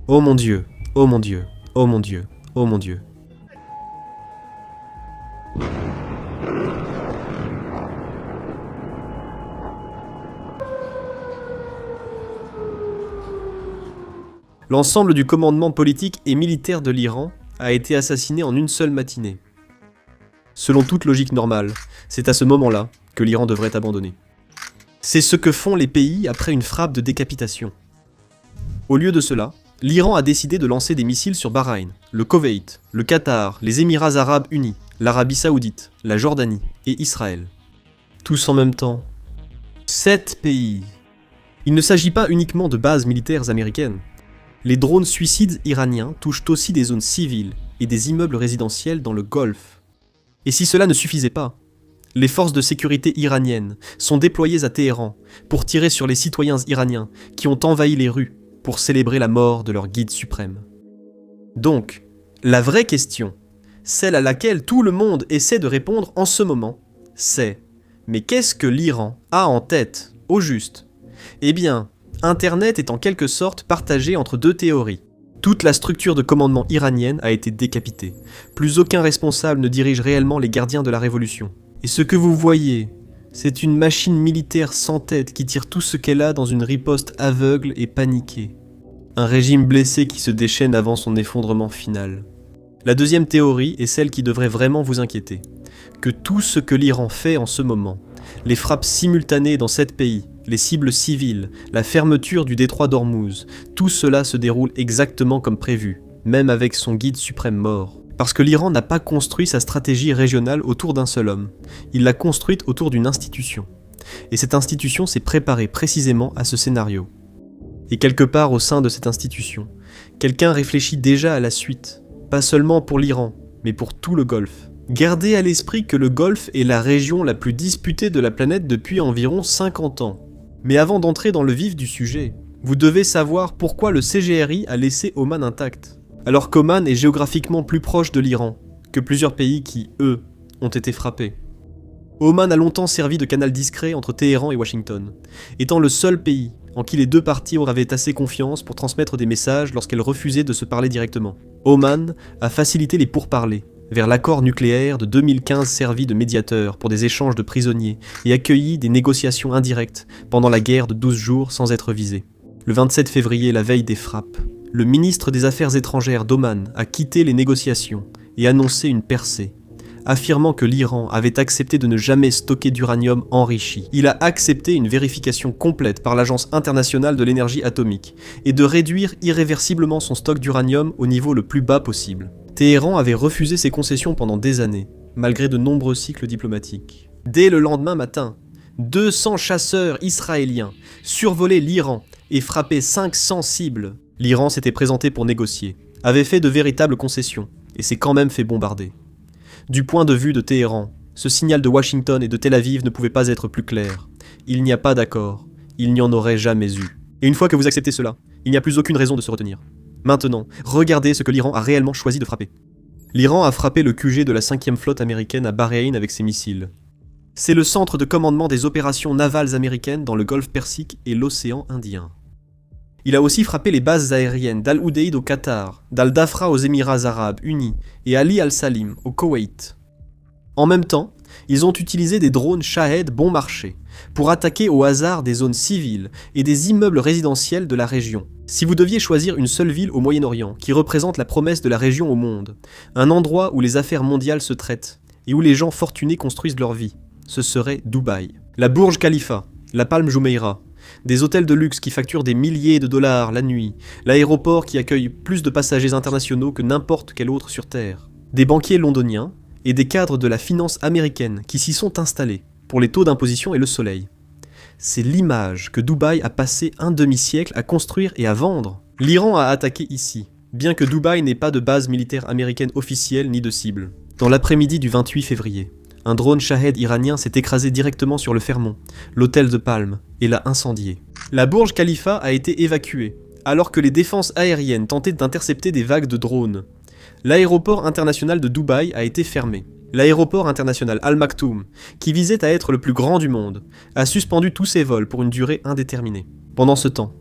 Oh mon Dieu, oh mon Dieu, oh mon Dieu, oh mon Dieu. L'ensemble du commandement politique et militaire de l'Iran a été assassiné en une seule matinée. Selon toute logique normale, c'est à ce moment-là que l'Iran devrait abandonner. C'est ce que font les pays après une frappe de décapitation. Au lieu de cela, l'Iran a décidé de lancer des missiles sur Bahreïn, le Koweït, le Qatar, les Émirats arabes unis, l'Arabie saoudite, la Jordanie et Israël. Tous en même temps. 7 pays. Il ne s'agit pas uniquement de bases militaires américaines. Les drones suicides iraniens touchent aussi des zones civiles et des immeubles résidentiels dans le Golfe. Et si cela ne suffisait pas, les forces de sécurité iraniennes sont déployées à Téhéran pour tirer sur les citoyens iraniens qui ont envahi les rues pour célébrer la mort de leur guide suprême. Donc, la vraie question, celle à laquelle tout le monde essaie de répondre en ce moment, c'est « Mais qu'est-ce que l'Iran a en tête, au juste ?» Eh bien, Internet est en quelque sorte partagé entre deux théories. Toute la structure de commandement iranienne a été décapitée. Plus aucun responsable ne dirige réellement les gardiens de la révolution. Et ce que vous voyez, c'est une machine militaire sans tête qui tire tout ce qu'elle a dans une riposte aveugle et paniquée. Un régime blessé qui se déchaîne avant son effondrement final. La deuxième théorie est celle qui devrait vraiment vous inquiéter. Que tout ce que l'Iran fait en ce moment, les frappes simultanées dans 7 pays, les cibles civiles, la fermeture du détroit d'Ormuz, tout cela se déroule exactement comme prévu, même avec son guide suprême mort. Parce que l'Iran n'a pas construit sa stratégie régionale autour d'un seul homme, il l'a construite autour d'une institution. Et cette institution s'est préparée précisément à ce scénario. Et quelque part au sein de cette institution, quelqu'un réfléchit déjà à la suite, pas seulement pour l'Iran, mais pour tout le Golfe. Gardez à l'esprit que le Golfe est la région la plus disputée de la planète depuis environ 50 ans. Mais avant d'entrer dans le vif du sujet, vous devez savoir pourquoi le CGRI a laissé Oman intact, alors qu'Oman est géographiquement plus proche de l'Iran que plusieurs pays qui, eux, ont été frappés. Oman a longtemps servi de canal discret entre Téhéran et Washington, étant le seul pays en qui les deux parties avaient assez confiance pour transmettre des messages lorsqu'elles refusaient de se parler directement. Oman a facilité les pourparlers vers l'accord nucléaire de 2015 servi de médiateur pour des échanges de prisonniers et accueilli des négociations indirectes pendant la guerre de 12 jours sans être visé. Le 27 février, la veille des frappes, le ministre des Affaires étrangères d'Oman a quitté les négociations et annoncé une percée, affirmant que l'Iran avait accepté de ne jamais stocker d'uranium enrichi. Il a accepté une vérification complète par l'Agence internationale de l'énergie atomique et de réduire irréversiblement son stock d'uranium au niveau le plus bas possible. Téhéran avait refusé ces concessions pendant des années, malgré de nombreux cycles diplomatiques. Dès le lendemain matin, 200 chasseurs israéliens survolaient l'Iran et frappaient 500 cibles. L'Iran s'était présenté pour négocier, avait fait de véritables concessions, et s'est quand même fait bombarder. Du point de vue de Téhéran, ce signal de Washington et de Tel Aviv ne pouvait pas être plus clair. Il n'y a pas d'accord, il n'y en aurait jamais eu. Et une fois que vous acceptez cela, il n'y a plus aucune raison de se retenir. Maintenant, regardez ce que l'Iran a réellement choisi de frapper. L'Iran a frappé le QG de la 5e flotte américaine à Bahreïn avec ses missiles. C'est le centre de commandement des opérations navales américaines dans le Golfe Persique et l'océan Indien. Il a aussi frappé les bases aériennes d'Al Udeid au Qatar, d'Al-Dafra aux Émirats arabes unis et Ali Al-Salim au Koweït. En même temps, ils ont utilisé des drones Shahed bon marché pour attaquer au hasard des zones civiles et des immeubles résidentiels de la région. Si vous deviez choisir une seule ville au Moyen-Orient qui représente la promesse de la région au monde, un endroit où les affaires mondiales se traitent et où les gens fortunés construisent leur vie, ce serait Dubaï. La Burj Khalifa, la Palme Jumeirah, des hôtels de luxe qui facturent des milliers de dollars la nuit, l'aéroport qui accueille plus de passagers internationaux que n'importe quel autre sur Terre, des banquiers londoniens et des cadres de la finance américaine qui s'y sont installés pour les taux d'imposition et le soleil. C'est l'image que Dubaï a passé un demi-siècle à construire et à vendre. L'Iran a attaqué ici, bien que Dubaï n'ait pas de base militaire américaine officielle ni de cible. Dans l'après-midi du 28 février, un drone Shahed iranien s'est écrasé directement sur le Fairmont, l'hôtel de Palme, et l'a incendié. La Burj Khalifa a été évacuée, alors que les défenses aériennes tentaient d'intercepter des vagues de drones. L'aéroport international de Dubaï a été fermé. L'aéroport international Al Maktoum, qui visait à être le plus grand du monde, a suspendu tous ses vols pour une durée indéterminée. Pendant ce temps,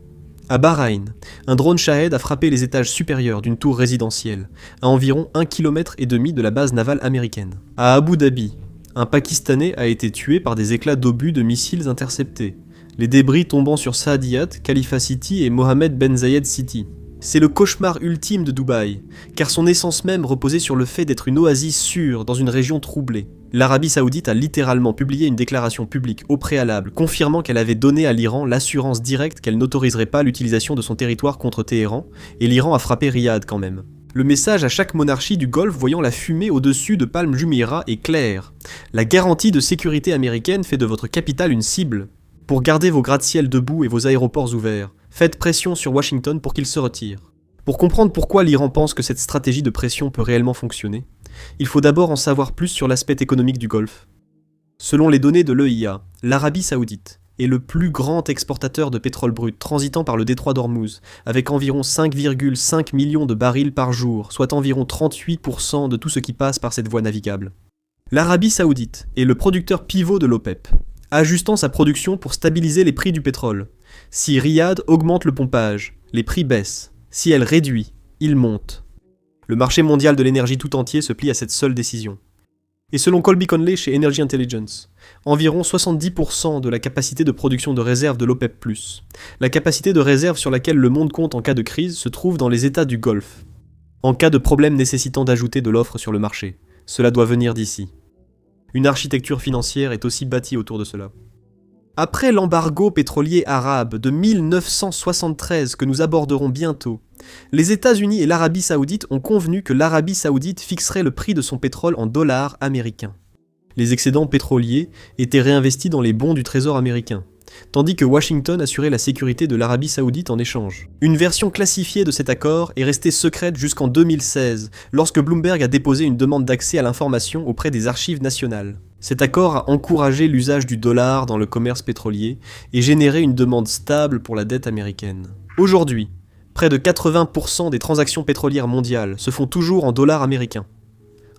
À Bahreïn, un drone Shahed a frappé les étages supérieurs d'une tour résidentielle, à environ 1,5 km de la base navale américaine. À Abu Dhabi, un Pakistanais a été tué par des éclats d'obus de missiles interceptés, les débris tombant sur Saadiyat, Khalifa City et Mohammed Ben Zayed City. C'est le cauchemar ultime de Dubaï, car son essence même reposait sur le fait d'être une oasis sûre dans une région troublée. L'Arabie Saoudite a littéralement publié une déclaration publique au préalable, confirmant qu'elle avait donné à l'Iran l'assurance directe qu'elle n'autoriserait pas l'utilisation de son territoire contre Téhéran, et l'Iran a frappé Riyad quand même. Le message à chaque monarchie du Golfe voyant la fumée au-dessus de Palm Jumeirah est clair. La garantie de sécurité américaine fait de votre capitale une cible. Pour garder vos gratte-ciel debout et vos aéroports ouverts, faites pression sur Washington pour qu'il se retire. Pour comprendre pourquoi l'Iran pense que cette stratégie de pression peut réellement fonctionner, il faut d'abord en savoir plus sur l'aspect économique du Golfe. Selon les données de l'EIA, l'Arabie Saoudite est le plus grand exportateur de pétrole brut transitant par le détroit d'Ormuz, avec environ 5,5 millions de barils par jour, soit environ 38% de tout ce qui passe par cette voie navigable. L'Arabie Saoudite est le producteur pivot de l'OPEP, ajustant sa production pour stabiliser les prix du pétrole. Si Riyad augmente le pompage, les prix baissent. Si elle réduit, ils montent. Le marché mondial de l'énergie tout entier se plie à cette seule décision. Et selon Colby Conley chez Energy Intelligence, environ 70% de la capacité de production de réserve de l'OPEP+, la capacité de réserve sur laquelle le monde compte en cas de crise, se trouve dans les États du Golfe. En cas de problème nécessitant d'ajouter de l'offre sur le marché, cela doit venir d'ici. Une architecture financière est aussi bâtie autour de cela. Après l'embargo pétrolier arabe de 1973 que nous aborderons bientôt, les États-Unis et l'Arabie Saoudite ont convenu que l'Arabie Saoudite fixerait le prix de son pétrole en dollars américains. Les excédents pétroliers étaient réinvestis dans les bons du Trésor américain, tandis que Washington assurait la sécurité de l'Arabie Saoudite en échange. Une version classifiée de cet accord est restée secrète jusqu'en 2016, lorsque Bloomberg a déposé une demande d'accès à l'information auprès des archives nationales. Cet accord a encouragé l'usage du dollar dans le commerce pétrolier et généré une demande stable pour la dette américaine. Aujourd'hui, près de 80% des transactions pétrolières mondiales se font toujours en dollars américains.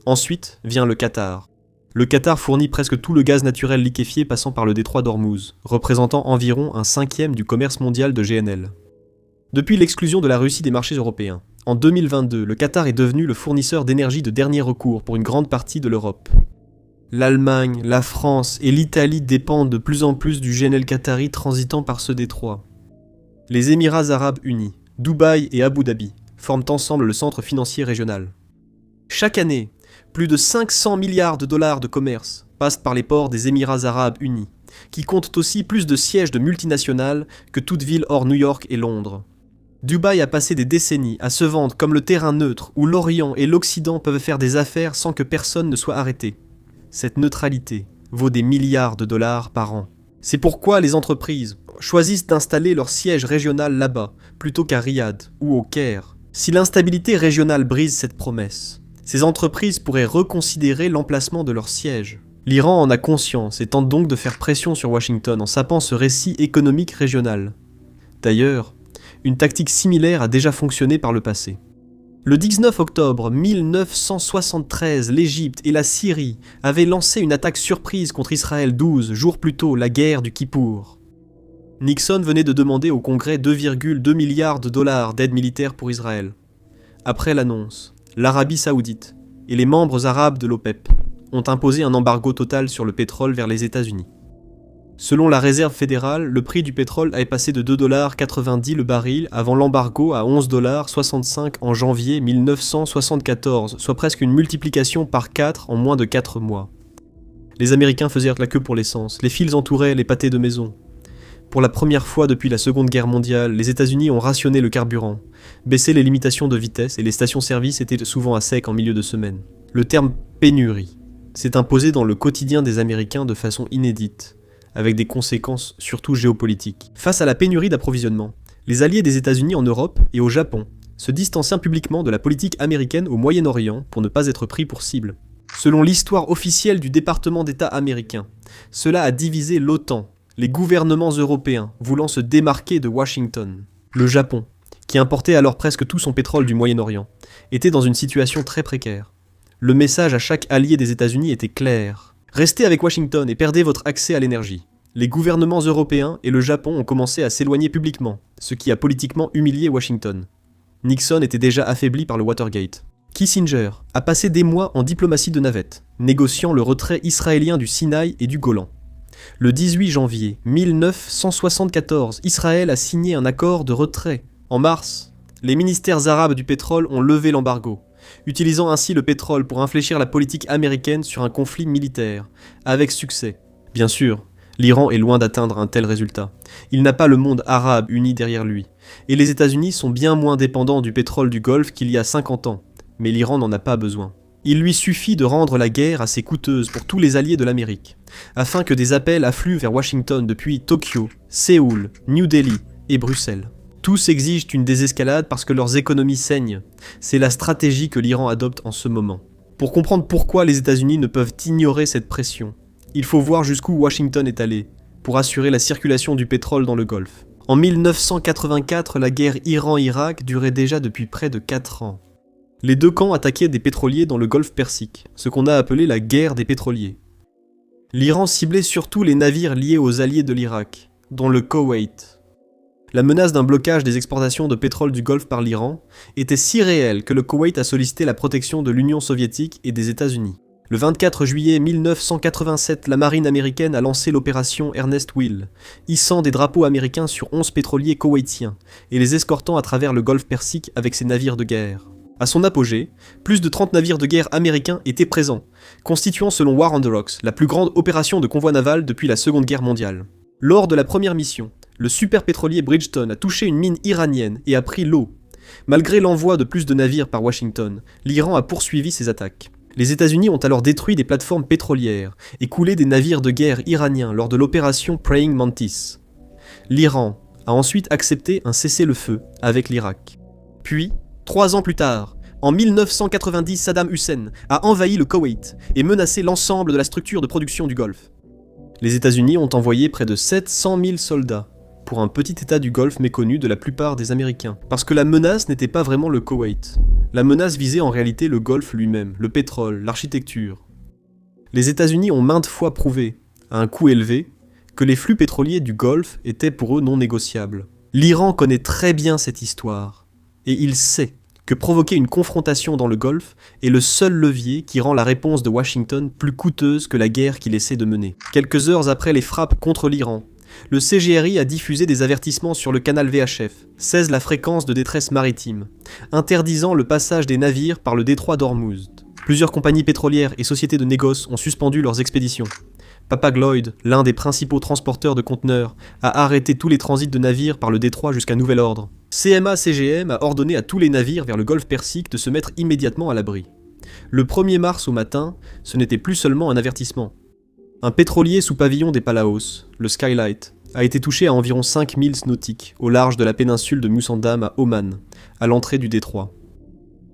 Ensuite vient le Qatar. Le Qatar fournit presque tout le gaz naturel liquéfié passant par le détroit d'Ormuz, représentant environ 1/5 du commerce mondial de GNL. Depuis l'exclusion de la Russie des marchés européens, en 2022, le Qatar est devenu le fournisseur d'énergie de dernier recours pour une grande partie de l'Europe. L'Allemagne, la France et l'Italie dépendent de plus en plus du GNL qatari transitant par ce détroit. Les Émirats arabes unis, Dubaï et Abu Dhabi forment ensemble le centre financier régional. Chaque année, plus de 500 milliards de dollars de commerce passent par les ports des Émirats arabes unis, qui comptent aussi plus de sièges de multinationales que toute ville hors New York et Londres. Dubaï a passé des décennies à se vendre comme le terrain neutre où l'Orient et l'Occident peuvent faire des affaires sans que personne ne soit arrêté. Cette neutralité vaut des milliards de dollars par an. C'est pourquoi les entreprises choisissent d'installer leur siège régional là-bas, plutôt qu'à Riyad ou au Caire. Si l'instabilité régionale brise cette promesse, ces entreprises pourraient reconsidérer l'emplacement de leur siège. L'Iran en a conscience et tente donc de faire pression sur Washington en sapant ce récit économique régional. D'ailleurs, une tactique similaire a déjà fonctionné par le passé. Le 19 octobre 1973, l'Égypte et la Syrie avaient lancé une attaque surprise contre Israël 12 jours plus tôt, la guerre du Kippour. Nixon venait de demander au Congrès 2,2 milliards de dollars d'aide militaire pour Israël. Après l'annonce, l'Arabie Saoudite et les membres arabes de l'OPEP ont imposé un embargo total sur le pétrole vers les États-Unis. Selon la Réserve fédérale, le prix du pétrole est passé de 2,90$ le baril avant l'embargo à 11,65$ en janvier 1974, soit presque une multiplication par 4 en moins de 4 mois. Les Américains faisaient la queue pour l'essence, les fils entouraient les pâtés de maison. Pour la première fois depuis la Seconde Guerre mondiale, les États-Unis ont rationné le carburant, baissé les limitations de vitesse et les stations-service étaient souvent à sec en milieu de semaine. Le terme « pénurie » s'est imposé dans le quotidien des Américains de façon inédite, avec des conséquences surtout géopolitiques. Face à la pénurie d'approvisionnement, les alliés des États-Unis en Europe et au Japon se distancièrent publiquement de la politique américaine au Moyen-Orient pour ne pas être pris pour cible. Selon l'histoire officielle du département d'État américain, cela a divisé l'OTAN, les gouvernements européens voulant se démarquer de Washington. Le Japon, qui importait alors presque tout son pétrole du Moyen-Orient, était dans une situation très précaire. Le message à chaque allié des États-Unis était clair. Restez avec Washington et perdez votre accès à l'énergie. Les gouvernements européens et le Japon ont commencé à s'éloigner publiquement, ce qui a politiquement humilié Washington. Nixon était déjà affaibli par le Watergate. Kissinger a passé des mois en diplomatie de navette, négociant le retrait israélien du Sinaï et du Golan. Le 18 janvier 1974, Israël a signé un accord de retrait. En mars, les ministères arabes du pétrole ont levé l'embargo, utilisant ainsi le pétrole pour infléchir la politique américaine sur un conflit militaire, avec succès. Bien sûr, l'Iran est loin d'atteindre un tel résultat. Il n'a pas le monde arabe uni derrière lui, et les États-Unis sont bien moins dépendants du pétrole du Golfe qu'il y a 50 ans, mais l'Iran n'en a pas besoin. Il lui suffit de rendre la guerre assez coûteuse pour tous les alliés de l'Amérique, afin que des appels affluent vers Washington depuis Tokyo, Séoul, New Delhi et Bruxelles. Tous exigent une désescalade parce que leurs économies saignent. C'est la stratégie que l'Iran adopte en ce moment. Pour comprendre pourquoi les États-Unis ne peuvent ignorer cette pression, il faut voir jusqu'où Washington est allé, pour assurer la circulation du pétrole dans le Golfe. En 1984, la guerre Iran-Irak durait déjà depuis près de 4 ans. Les deux camps attaquaient des pétroliers dans le Golfe Persique, ce qu'on a appelé la guerre des pétroliers. L'Iran ciblait surtout les navires liés aux alliés de l'Irak, dont le Koweït. La menace d'un blocage des exportations de pétrole du Golfe par l'Iran était si réelle que le Koweït a sollicité la protection de l'Union soviétique et des États-Unis. Le 24 juillet 1987, la marine américaine a lancé l'opération Ernest Will, hissant des drapeaux américains sur 11 pétroliers koweïtiens et les escortant à travers le Golfe Persique avec ses navires de guerre. À son apogée, plus de 30 navires de guerre américains étaient présents, constituant selon War on the Rocks la plus grande opération de convoi naval depuis la Seconde Guerre mondiale. Lors de la première mission, le superpétrolier Bridgeton a touché une mine iranienne et a pris l'eau. Malgré l'envoi de plus de navires par Washington, l'Iran a poursuivi ses attaques. Les États-Unis ont alors détruit des plateformes pétrolières et coulé des navires de guerre iraniens lors de l'opération Praying Mantis. L'Iran a ensuite accepté un cessez-le-feu avec l'Irak. Puis, 3 ans plus tard, en 1990, Saddam Hussein a envahi le Koweït et menacé l'ensemble de la structure de production du Golfe. Les États-Unis ont envoyé près de 700 000 soldats pour un petit état du Golfe méconnu de la plupart des Américains. Parce que la menace n'était pas vraiment le Koweït. La menace visait en réalité le Golfe lui-même, le pétrole, l'architecture. Les États-Unis ont maintes fois prouvé, à un coût élevé, que les flux pétroliers du Golfe étaient pour eux non négociables. L'Iran connaît très bien cette histoire, et il sait que provoquer une confrontation dans le Golfe est le seul levier qui rend la réponse de Washington plus coûteuse que la guerre qu'il essaie de mener. Quelques heures après les frappes contre l'Iran, le CGRI a diffusé des avertissements sur le canal VHF, 16 la fréquence de détresse maritime, interdisant le passage des navires par le détroit d'Ormuz. Plusieurs compagnies pétrolières et sociétés de négoce ont suspendu leurs expéditions. Hapag-Lloyd, l'un des principaux transporteurs de conteneurs, a arrêté tous les transits de navires par le détroit jusqu'à nouvel ordre. CMA-CGM a ordonné à tous les navires vers le Golfe Persique de se mettre immédiatement à l'abri. Le 1er mars au matin, ce n'était plus seulement un avertissement. Un pétrolier sous pavillon des Palaos, le Skylight, a été touché à environ 5 milles nautiques au large de la péninsule de Musandam à Oman, à l'entrée du détroit.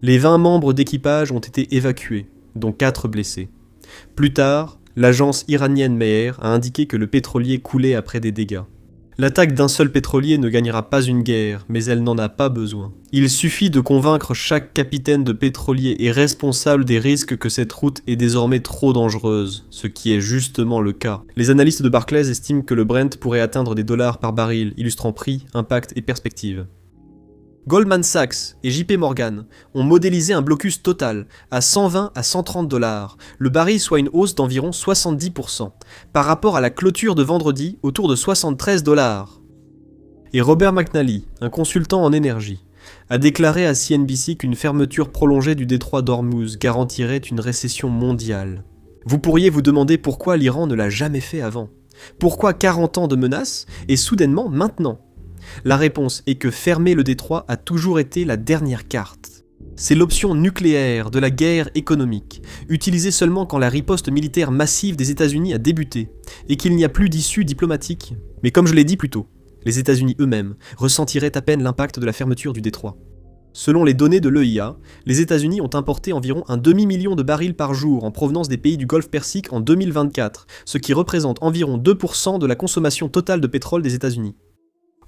Les 20 membres d'équipage ont été évacués, dont 4 blessés. Plus tard, l'agence iranienne Meher a indiqué que le pétrolier coulait après des dégâts. L'attaque d'un seul pétrolier ne gagnera pas une guerre, mais elle n'en a pas besoin. Il suffit de convaincre chaque capitaine de pétrolier et responsable des risques que cette route est désormais trop dangereuse, ce qui est justement le cas. Les analystes de Barclays estiment que le Brent pourrait atteindre des dollars par baril, illustrant prix, impact et perspective. Goldman Sachs et JP Morgan ont modélisé un blocus total à 120 à 130 dollars, le baril soit une hausse d'environ 70%, par rapport à la clôture de vendredi autour de 73 dollars. Et Robert McNally, un consultant en énergie, a déclaré à CNBC qu'une fermeture prolongée du détroit d'Ormuz garantirait une récession mondiale. Vous pourriez vous demander pourquoi l'Iran ne l'a jamais fait avant. Pourquoi 40 ans de menaces et soudainement maintenant ? La réponse est que fermer le détroit a toujours été la dernière carte. C'est l'option nucléaire de la guerre économique, utilisée seulement quand la riposte militaire massive des États-Unis a débuté, et qu'il n'y a plus d'issue diplomatique. Mais comme je l'ai dit plus tôt, les États-Unis eux-mêmes ressentiraient à peine l'impact de la fermeture du détroit. Selon les données de l'EIA, les États-Unis ont importé environ un demi-million de barils par jour en provenance des pays du Golfe Persique en 2024, ce qui représente environ 2% de la consommation totale de pétrole des États-Unis.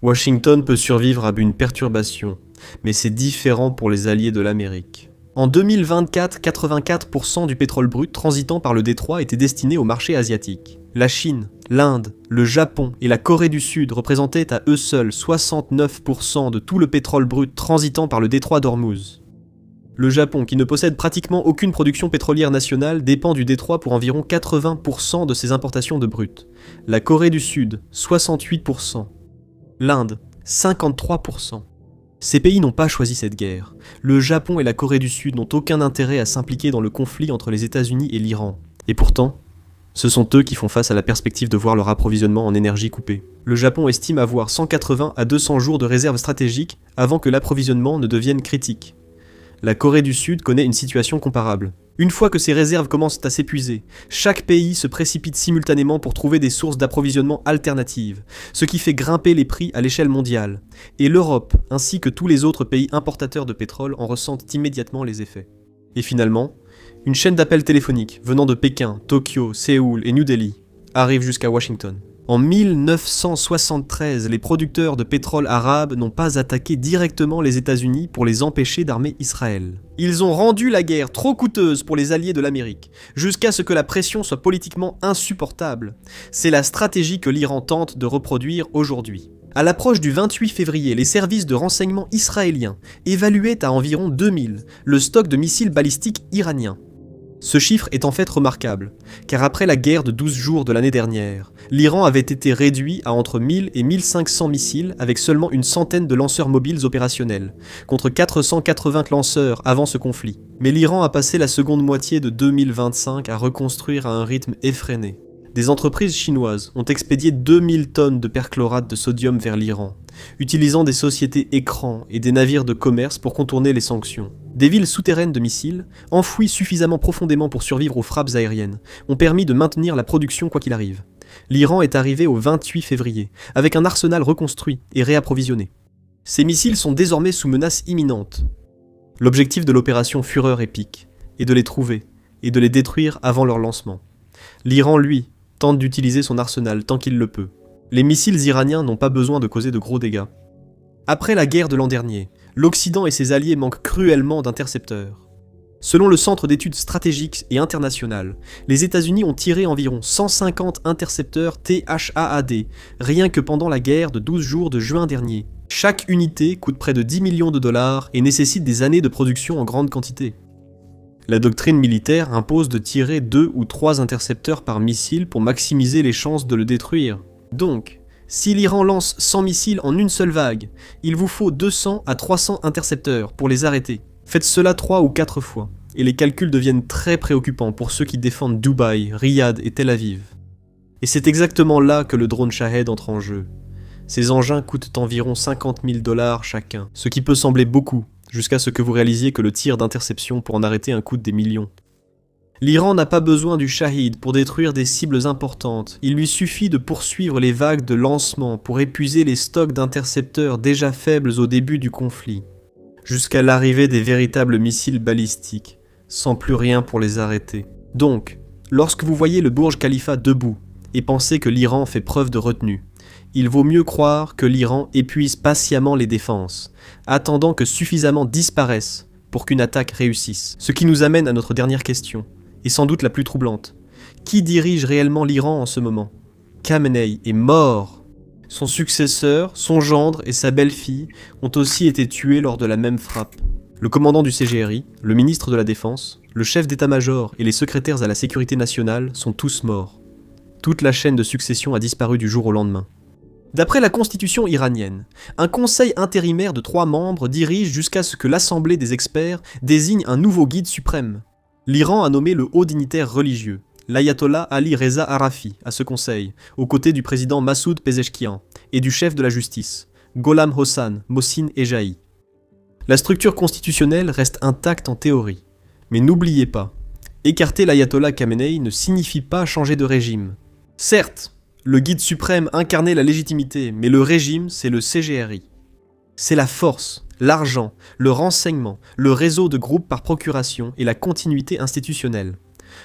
Washington peut survivre à une perturbation, mais c'est différent pour les alliés de l'Amérique. En 2024, 84% du pétrole brut transitant par le détroit était destiné au marché asiatique. La Chine L'Inde, le Japon et la Corée du Sud représentaient à eux seuls 69% de tout le pétrole brut transitant par le détroit d'Ormuz. Le Japon, qui ne possède pratiquement aucune production pétrolière nationale, dépend du détroit pour environ 80% de ses importations de brut. La Corée du Sud, 68%. L'Inde, 53%. Ces pays n'ont pas choisi cette guerre. Le Japon et la Corée du Sud n'ont aucun intérêt à s'impliquer dans le conflit entre les États-Unis et l'Iran. Et pourtant, ce sont eux qui font face à la perspective de voir leur approvisionnement en énergie coupé. Le Japon estime avoir 180 à 200 jours de réserve stratégique avant que l'approvisionnement ne devienne critique. La Corée du Sud connaît une situation comparable. Une fois que ces réserves commencent à s'épuiser, chaque pays se précipite simultanément pour trouver des sources d'approvisionnement alternatives, ce qui fait grimper les prix à l'échelle mondiale. Et l'Europe, ainsi que tous les autres pays importateurs de pétrole, en ressentent immédiatement les effets. Et finalement, une chaîne d'appels téléphoniques venant de Pékin, Tokyo, Séoul et New Delhi arrive jusqu'à Washington. En 1973, les producteurs de pétrole arabes n'ont pas attaqué directement les États-Unis pour les empêcher d'armer Israël. Ils ont rendu la guerre trop coûteuse pour les alliés de l'Amérique, jusqu'à ce que la pression soit politiquement insupportable. C'est la stratégie que l'Iran tente de reproduire aujourd'hui. À l'approche du 28 février, les services de renseignement israéliens évaluaient à environ 2000 le stock de missiles balistiques iraniens. Ce chiffre est en fait remarquable, car après la guerre de 12 jours de l'année dernière, l'Iran avait été réduit à entre 1000 et 1500 missiles avec seulement une centaine de lanceurs mobiles opérationnels, contre 480 lanceurs avant ce conflit. Mais l'Iran a passé la seconde moitié de 2025 à reconstruire à un rythme effréné. Des entreprises chinoises ont expédié 2000 tonnes de perchlorate de sodium vers l'Iran, utilisant des sociétés écrans et des navires de commerce pour contourner les sanctions. Des villes souterraines de missiles, enfouies suffisamment profondément pour survivre aux frappes aériennes, ont permis de maintenir la production quoi qu'il arrive. L'Iran est arrivé au 28 février, avec un arsenal reconstruit et réapprovisionné. Ces missiles sont désormais sous menace imminente. L'objectif de l'opération Fureur épique est de les trouver et de les détruire avant leur lancement. L'Iran, lui, tente d'utiliser son arsenal tant qu'il le peut. Les missiles iraniens n'ont pas besoin de causer de gros dégâts. Après la guerre de l'an dernier, l'Occident et ses alliés manquent cruellement d'intercepteurs. Selon le Centre d'études stratégiques et internationales, les États-Unis ont tiré environ 150 intercepteurs THAAD, rien que pendant la guerre de 12 jours de juin dernier. Chaque unité coûte près de 10 millions de dollars et nécessite des années de production en grande quantité. La doctrine militaire impose de tirer 2 ou 3 intercepteurs par missile pour maximiser les chances de le détruire. Donc, si l'Iran lance 100 missiles en une seule vague, il vous faut 200 à 300 intercepteurs pour les arrêter. Faites cela 3 ou 4 fois, et les calculs deviennent très préoccupants pour ceux qui défendent Dubaï, Riyad et Tel Aviv. Et c'est exactement là que le drone Shahed entre en jeu. Ces engins coûtent environ 50 000 $ chacun, ce qui peut sembler beaucoup, jusqu'à ce que vous réalisiez que le tir d'interception pour en arrêter un coûte des millions. L'Iran n'a pas besoin du Shahid pour détruire des cibles importantes, il lui suffit de poursuivre les vagues de lancement pour épuiser les stocks d'intercepteurs déjà faibles au début du conflit, jusqu'à l'arrivée des véritables missiles balistiques, sans plus rien pour les arrêter. Donc, lorsque vous voyez le Burj Khalifa debout et pensez que l'Iran fait preuve de retenue, il vaut mieux croire que l'Iran épuise patiemment les défenses, attendant que suffisamment disparaissent pour qu'une attaque réussisse. Ce qui nous amène à notre dernière question, et sans doute la plus troublante. Qui dirige réellement l'Iran en ce moment ? Khamenei est mort. Son successeur, son gendre et sa belle-fille ont aussi été tués lors de la même frappe. Le commandant du CGRI, le ministre de la Défense, le chef d'état-major et les secrétaires à la sécurité nationale sont tous morts. Toute la chaîne de succession a disparu du jour au lendemain. D'après la constitution iranienne, un conseil intérimaire de 3 membres dirige jusqu'à ce que l'assemblée des experts désigne un nouveau guide suprême. L'Iran a nommé le haut dignitaire religieux, l'ayatollah Ali Reza Arafi, à ce conseil, aux côtés du président Massoud Pezeshkian et du chef de la justice, Gholam Hossan Mohsin Ejaï. La structure constitutionnelle reste intacte en théorie, mais n'oubliez pas, écarter l'ayatollah Khamenei ne signifie pas changer de régime. Certes, le guide suprême incarnait la légitimité, mais le régime, c'est le CGRI. C'est la force, l'argent, le renseignement, le réseau de groupes par procuration et la continuité institutionnelle.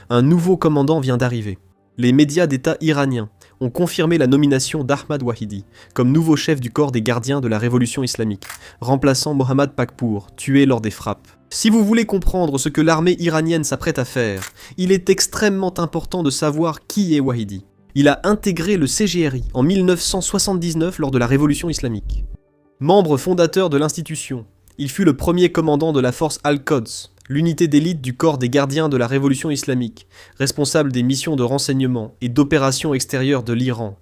Un nouveau commandant vient d'arriver. Les médias d'État iraniens ont confirmé la nomination d'Ahmad Wahidi comme nouveau chef du corps des gardiens de la révolution islamique, remplaçant Mohammad Pakpour, tué lors des frappes. Si vous voulez comprendre ce que l'armée iranienne s'apprête à faire, il est extrêmement important de savoir qui est Wahidi. Il a intégré le CGRI en 1979 lors de la Révolution islamique. Membre fondateur de l'institution, il fut le premier commandant de la force Al-Quds, l'unité d'élite du corps des gardiens de la Révolution islamique, responsable des missions de renseignement et d'opérations extérieures de l'Iran.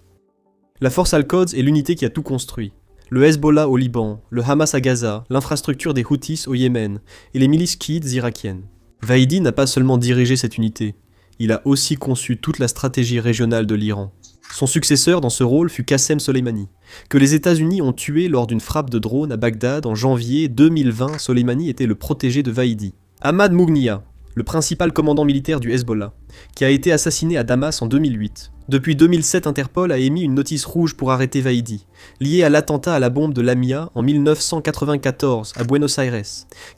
La force Al-Quds est l'unité qui a tout construit. Le Hezbollah au Liban, le Hamas à Gaza, l'infrastructure des Houthis au Yémen et les milices chiites irakiennes. Vahidi n'a pas seulement dirigé cette unité, il a aussi conçu toute la stratégie régionale de l'Iran. Son successeur dans ce rôle fut Qassem Soleimani, que les États-Unis ont tué lors d'une frappe de drone à Bagdad en janvier 2020. Soleimani était le protégé de Vahidi. Ahmad Moughnia, le principal commandant militaire du Hezbollah, qui a été assassiné à Damas en 2008. Depuis 2007, Interpol a émis une notice rouge pour arrêter Vahidi, liée à l'attentat à la bombe de Lamia en 1994 à Buenos Aires,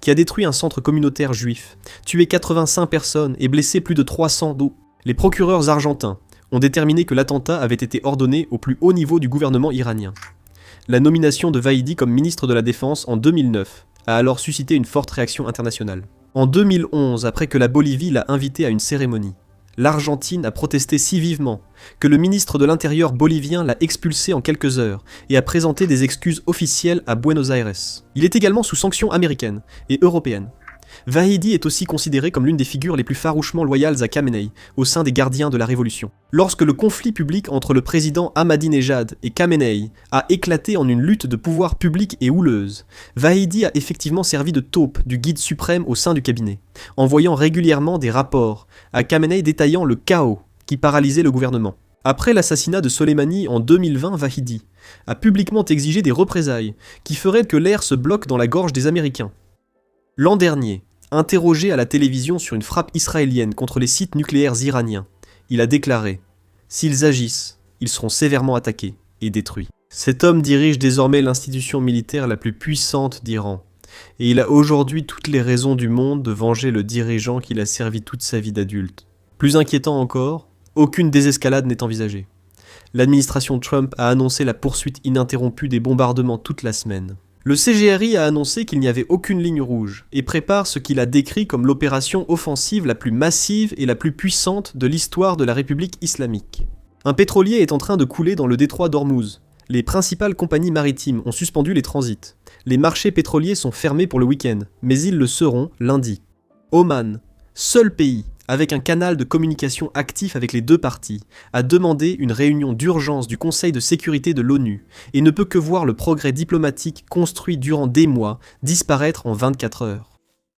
qui a détruit un centre communautaire juif, tué 85 personnes et blessé plus de 300 d'autres. Les procureurs argentins ont déterminé que l'attentat avait été ordonné au plus haut niveau du gouvernement iranien. La nomination de Vahidi comme ministre de la Défense en 2009 a alors suscité une forte réaction internationale. En 2011, après que la Bolivie l'a invité à une cérémonie, l'Argentine a protesté si vivement que le ministre de l'Intérieur bolivien l'a expulsé en quelques heures et a présenté des excuses officielles à Buenos Aires. Il est également sous sanctions américaines et européennes. Vahidi est aussi considéré comme l'une des figures les plus farouchement loyales à Khamenei au sein des gardiens de la révolution. Lorsque le conflit public entre le président Ahmadinejad et Khamenei a éclaté en une lutte de pouvoir public et houleuse, Vahidi a effectivement servi de taupe du guide suprême au sein du cabinet, envoyant régulièrement des rapports à Khamenei détaillant le chaos qui paralysait le gouvernement. Après l'assassinat de Soleimani en 2020, Vahidi a publiquement exigé des représailles qui feraient que l'air se bloque dans la gorge des Américains. L'an dernier, interrogé à la télévision sur une frappe israélienne contre les sites nucléaires iraniens, il a déclaré « S'ils agissent, ils seront sévèrement attaqués et détruits ». Cet homme dirige désormais l'institution militaire la plus puissante d'Iran, et il a aujourd'hui toutes les raisons du monde de venger le dirigeant qu'il a servi toute sa vie d'adulte. Plus inquiétant encore, aucune désescalade n'est envisagée. L'administration Trump a annoncé la poursuite ininterrompue des bombardements toute la semaine. Le CGRI a annoncé qu'il n'y avait aucune ligne rouge et prépare ce qu'il a décrit comme l'opération offensive la plus massive et la plus puissante de l'histoire de la République islamique. Un pétrolier est en train de couler dans le détroit d'Ormuz. Les principales compagnies maritimes ont suspendu les transits. Les marchés pétroliers sont fermés pour le week-end, mais ils le seront lundi. Oman, seul pays avec un canal de communication actif avec les deux parties, a demandé une réunion d'urgence du Conseil de sécurité de l'ONU et ne peut que voir le progrès diplomatique construit durant des mois disparaître en 24 heures.